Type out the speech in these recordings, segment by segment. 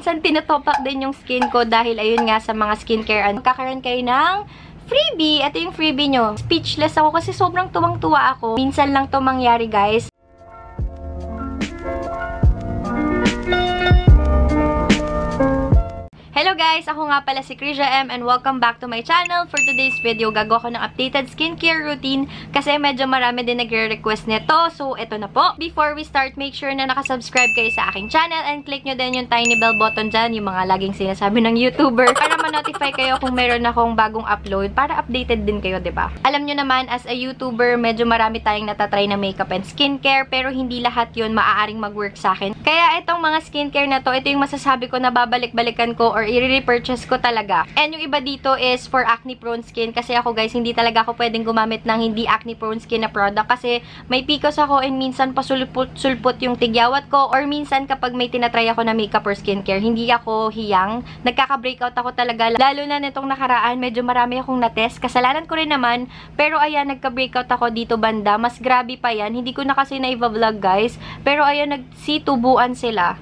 minsan tinotopak din yung skin ko dahil ayun nga sa mga skincare. Kakaroon kayo ng freebie. Ito yung freebie nyo. Speechless ako kasi sobrang tuwang-tuwa ako. Minsan lang to mangyari, guys. Hello guys! Ako nga pala si Krisha M and welcome back to my channel. For today's video, gagawa ko ng updated skincare routine kasi medyo marami din nagre-request nito. So, ito na po. Before we start, make sure na nakasubscribe kayo sa aking channel and click nyo din yung tiny bell button dyan, yung mga laging sinasabi ng YouTuber, para ma-notify kayo kung meron akong bagong upload para updated din kayo, diba? Alam nyo naman, as a YouTuber, medyo marami tayong natatry na makeup and skincare, pero hindi lahat yun maaaring mag-work sa akin. Kaya itong mga skincare na to, ito yung masasabi ko na babalik-balikan ko or i-repurchase ko talaga. And yung iba dito is for acne-prone skin. Kasi ako guys, hindi talaga ako pwedeng gumamit ng hindi acne-prone skin na product. Kasi may PCOS ako and minsan pasulpot yung tigyawat ko. Or minsan kapag may tinatry ako na makeup or skincare, hindi ako hiyang. Nagkaka-breakout ako talaga. Lalo na nitong nakaraan, medyo marami akong na-test. Kasalanan ko rin naman. Pero ayan, nagka-breakout ako dito banda. Mas grabe pa yan. Hindi ko na kasi na-vlog guys. Pero ayan, nagsitubuan sila.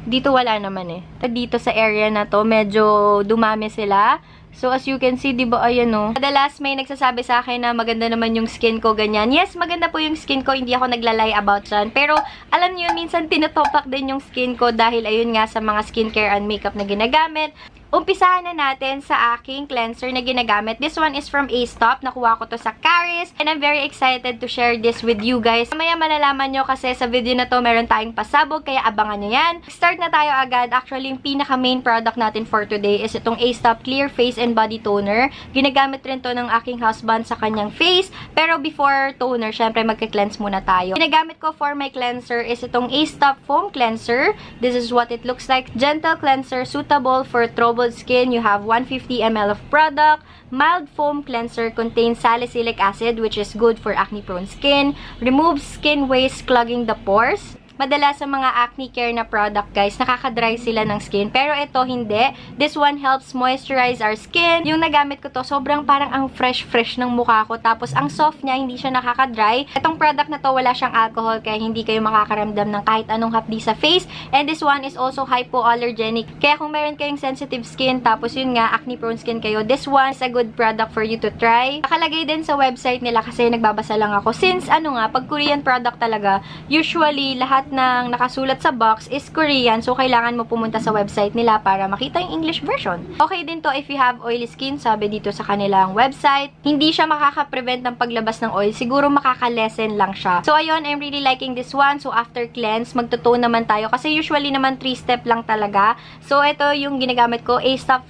Dito wala naman eh. Dito sa area na to, medyo dumami sila. So, as you can see, diba, ayan o. Madalas may nagsasabi sa akin na maganda naman yung skin ko, ganyan. Yes, maganda po yung skin ko, hindi ako naglalay about dyan. Pero, alam nyo, minsan tinotopak din yung skin ko dahil ayun nga sa mga skincare and makeup na ginagamit. Umpisahan na natin sa aking cleanser na ginagamit. This one is from A-Stop. Nakuha ko to sa Caris. And I'm very excited to share this with you guys. Mamaya malalaman nyo kasi sa video na to meron tayong pasabog. Kaya abangan nyo yan. Start na tayo agad. Actually, yung pinaka-main product natin for today is itong A-Stop Clear Face and Body Toner. Ginagamit rin to ng aking husband sa kanyang face. Pero before toner, syempre magka-cleanse muna tayo. Ginagamit ko for my cleanser is itong A-Stop Foam Cleanser. This is what it looks like. Gentle cleanser suitable for troubled skin. You have 150 ml of product. Mild foam cleanser contains salicylic acid, which is good for acne-prone skin. Removes skin waste, clogging the pores. Madalas sa mga acne care na product, guys, nakaka-dry sila ng skin. Pero ito, hindi. This one helps moisturize our skin. Yung nagamit ko to, sobrang parang ang fresh-fresh ng mukha ko. Tapos, ang soft niya, hindi siya nakaka-dry. Itong product na to, wala siyang alcohol, kaya hindi kayo makakaramdam ng kahit anong hapdi sa face. And this one is also hypoallergenic. Kaya kung meron kayong sensitive skin, tapos yun nga, acne-prone skin kayo, this one is a good product for you to try. Nakalagay din sa website nila kasi nagbabasa lang ako. Since, pag Korean product talaga, usually, lahat ng nakasulat sa box is Korean. So, kailangan mo pumunta sa website nila para makita yung English version. Okay din to if you have oily skin, sabi dito sa kanilang website. Hindi siya makaka-prevent ng paglabas ng oil. Siguro makaka-lessen lang siya. So, ayun, I'm really liking this one. So, after cleanse, magtotone naman tayo. Kasi usually naman 3-step lang talaga. So, ito yung ginagamit ko. A-Stop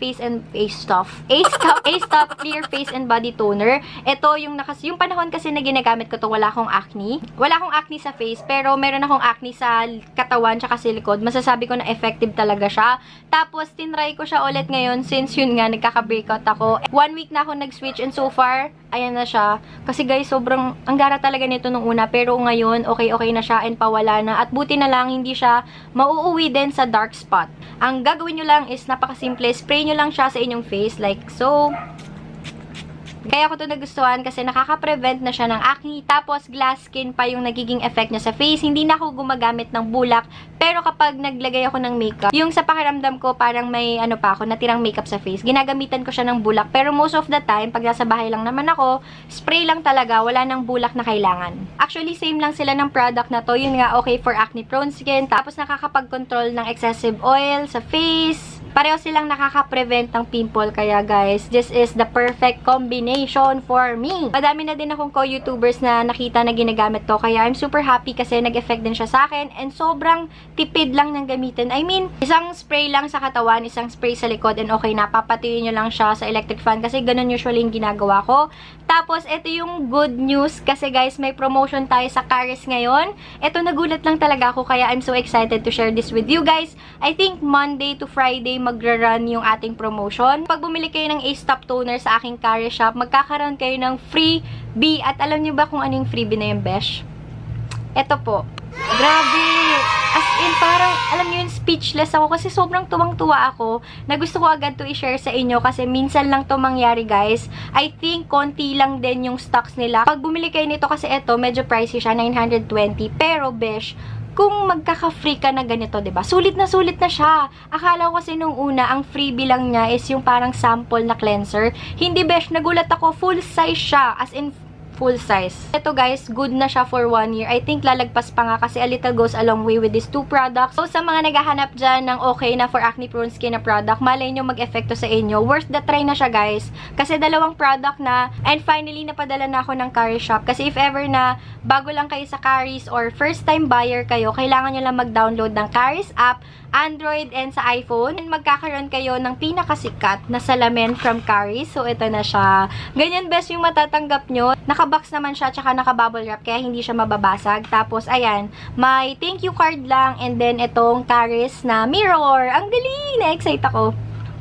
Clear Face and Body Toner. Ito yung panahon kasi na ginagamit ko to, wala akong acne. Wala akong acne sa face, pero meron akong acne sa katawan tsaka sa likod. Masasabi ko na effective talaga siya. Tapos, tinry ko siya ulit ngayon since yun nga, nagkaka-breakout ako. 1 week na ako nag-switch and so far, ayan na siya. Kasi guys, sobrang, ang gara talaga nito nung una. Pero ngayon, okay na siya and pawala na. At buti na lang, hindi siya mauuwi din sa dark spot. Ang gagawin nyo lang is napakasimple. Spray nyo lang siya sa inyong face like so. Kaya ko ito nagustuhan kasi nakaka-prevent na siya ng acne. Tapos, glass skin pa yung nagiging effect niya sa face. Hindi na ako gumagamit ng bulak. Pero kapag naglagay ako ng makeup, yung sa pakiramdam ko, parang may natirang makeup sa face. Ginagamitan ko siya ng bulak. Pero most of the time, pag nasa bahay lang naman ako, spray lang talaga. Wala nang bulak na kailangan. Actually, same lang sila ng product na to. Yun nga, okay for acne-prone skin. Tapos, nakakapag-control ng excessive oil sa face. Pareho silang nakaka-prevent ng pimple. Kaya guys, this is the perfect combination for me. Madami na din akong co-YouTubers na nakita na ginagamit to. Kaya I'm super happy kasi nag-effect din siya sa akin. And sobrang tipid lang ng gamitin. I mean, isang spray lang sa katawan, isang spray sa likod, and okay na. Papatuyuin nyo lang siya sa electric fan. Kasi ganun usually yung ginagawa ko. Tapos, ito yung good news. Kasi guys, may promotion tayo sa Caris ngayon. Ito, nagulat lang talaga ako. Kaya I'm so excited to share this with you guys. I think Monday to Friday magra-run yung ating promotion. Pag bumili kayo ng A-Stop Toner sa aking Caris shop, magkakaroon kayo ng freebie. At alam niyo ba kung ano yung freebie na yung besh? Ito po. Grabe! As in, parang, alam niyo yun, speechless ako kasi sobrang tuwang-tuwa ako na gusto ko agad to i-share sa inyo kasi minsan lang to mangyari, guys. I think, konti lang din yung stocks nila. Pag bumili kayo nito kasi ito, medyo pricey siya, 920. Pero, besh, kung magkaka-free ka na ganito, 'di ba? Sulit na siya. Akala ko kasi nung una, ang freebie lang niya is yung parang sample na cleanser. Hindi besh, nagulat ako, full size siya. As in, full size. Ito guys, good na siya for 1 year. I think lalagpas pa nga kasi a little goes a long way with these 2 products. So, sa mga naghahanap dyan ng okay na for acne prone skin na product, malay nyo mag-efekto sa inyo. Worth the try na siya guys. Kasi dalawang product na, and finally, napadala na ako ng Caris shop. Kasi if ever na bago lang kayo sa Caris or first time buyer kayo, kailangan nyo lang mag-download ng Caris app, Android and sa iPhone. And magkakaroon kayo ng pinakasikat na salamin from Caris. So, ito na siya. Ganyan best yung matatanggap nyo. Nakabox naman siya, tsaka naka-bubble wrap, kaya hindi siya mababasag. Tapos, ayan, may thank you card lang, and then itong Caris na mirror. Ang galing! Na-excite ako.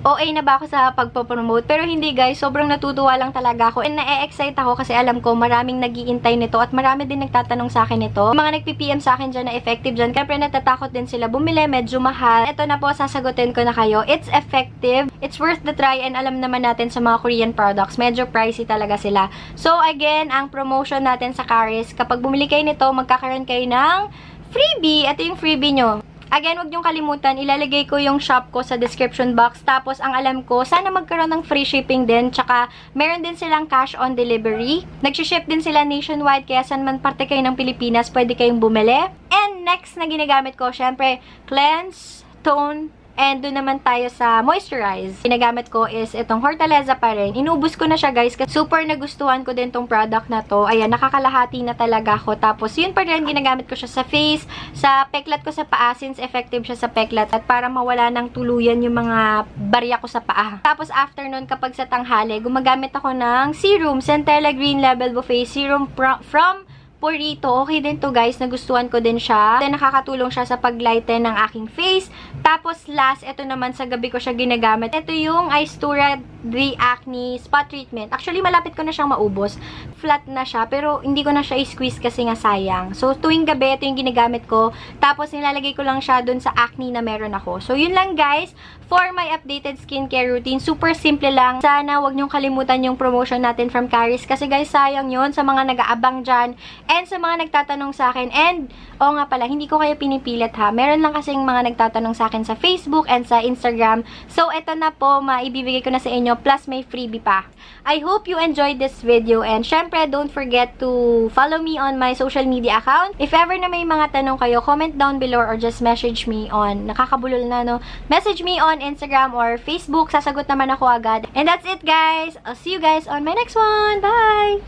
OA na ba ako sa pagpo-promote? Pero hindi guys, sobrang natutuwa lang talaga ako. And na-excite ako kasi alam ko maraming nag-iintay nito at marami din nagtatanong sa akin nito. Mga nag-PPM sa akin dyan na effective dyan. Kaya natatakot din sila bumili, medyo mahal. Ito na po, sasagutin ko na kayo. It's effective, it's worth the try, and alam naman natin sa mga Korean products, medyo pricey talaga sila. So again, ang promotion natin sa Caris, kapag bumili kayo nito, magkakaroon kayo ng freebie. Ito yung freebie nyo. Again, huwag niyong kalimutan, ilalagay ko yung shop ko sa description box. Tapos, ang alam ko, sana magkaroon ng free shipping din. Tsaka, meron din silang cash on delivery. Nag-ship din sila nationwide, kaya saan man parte kayo ng Pilipinas, pwede kayong bumili. And next na ginagamit ko, syempre, cleanse, tone, and doon naman tayo sa moisturize. Ginagamit ko is itong Hortaleza pa rin. Inubos ko na siya guys. Kasi super nagustuhan ko din tong product na to. Ayan, nakakalahati na talaga ako. Tapos yun pa rin, ginagamit ko siya sa face, sa peklat ko sa paa, since effective siya sa peklat. At para mawala ng tuluyan yung mga barya ko sa paa. Tapos after nun, kapag sa tanghali, gumagamit ako ng serum. Centella Green Label Buffet Serum from Purito. Okay din to guys. Nagustuhan ko din siya. Then, nakakatulong siya sa pag-lighten ng aking face. Tapos, last, ito naman sa gabi ko siya ginagamit. Ito yung Aestura The Acne Spot Treatment. Actually, malapit ko na siyang maubos. Flat na siya, pero hindi ko na siya i-squeeze kasi nga sayang. So, tuwing gabi, ito yung ginagamit ko. Tapos, nilalagay ko lang siya dun sa acne na meron ako. So, yun lang guys for my updated skincare routine. Super simple lang. Sana, wag niyong kalimutan yung promotion natin from Caris. Kasi guys, sayang yun sa mga nag-aabang dyan. And sa mga nagtatanong sa akin, and, nga pala, hindi ko kayo pinipilit ha. Meron lang kasing mga nagtatanong sa akin sa Facebook and sa Instagram. So, ito na po, maibibigay ko na sa inyo, plus may freebie pa. I hope you enjoyed this video, and syempre, don't forget to follow me on my social media account. If ever na may mga tanong kayo, comment down below or just message me on, nakakabulol na no, message me on Instagram or Facebook, sasagot naman ako agad. And that's it guys. I'll see you guys on my next one. Bye!